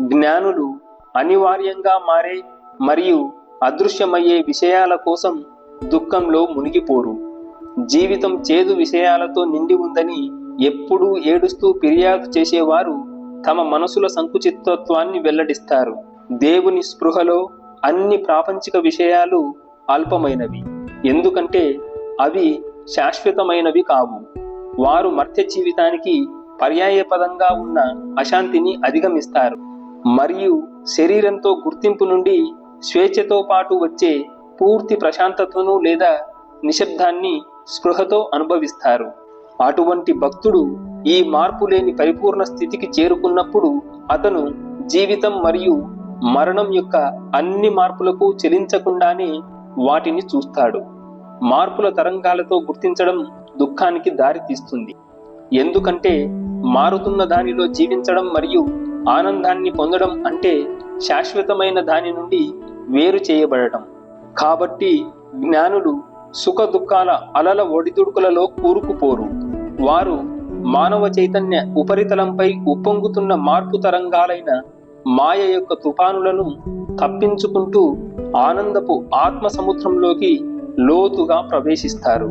జ్ఞానులు అనివార్యంగా మారే మరియు అదృశ్యమయ్యే విషయాల కోసం దుఃఖంలో మునిగిపోరు. జీవితం చేదు విషయాలతో నిండి ఉందని ఎప్పుడూ ఏడుస్తూ ఫిర్యాదు చేసేవారు తమ మనసుల సంకుచితత్వాన్ని వెల్లడిస్తారు. దేవుని స్పృహలో అన్ని ప్రాపంచిక విషయాలు అల్పమైనవి, ఎందుకంటే అవి శాశ్వతమైనవి కావు. వారు మర్త్య జీవితానికి పర్యాయపదంగా ఉన్న అశాంతిని అధిగమిస్తారు మరియు శరీరంతో గుర్తింపు నుండి స్వేచ్ఛతో పాటు వచ్చే పూర్తి ప్రశాంతతను లేదా నిశ్శబ్దాన్ని స్పృహతో అనుభవిస్తారు. అటువంటి భక్తుడు ఈ మార్పు లేని పరిపూర్ణ స్థితికి చేరుకున్నప్పుడు అతను జీవితం మరియు మరణం యొక్క అన్ని మార్పులకు చెలించకుండానే వాటిని చూస్తాడు. మార్పుల తరంగాలతో గుర్తించడం దుఃఖానికి దారితీస్తుంది, ఎందుకంటే మారుతున్న దానిలో జీవించడం మరియు ఆనందాన్ని పొందడం అంటే శాశ్వతమైన దాని నుండి వేరు చేయబడటం. కాబట్టి జ్ఞానులు సుఖ దుఃఖాల అలల ఒడిదుడుకులలో కూరుకుపోరు. వారు మానవ చైతన్య ఉపరితలంపై ఉప్పొంగుతున్న మార్పు తరంగాలైన మాయ యొక్క తుఫానులను తప్పించుకుంటూ ఆనందపు ఆత్మ సముద్రంలోకి లోతుగా ప్రవేశిస్తారు.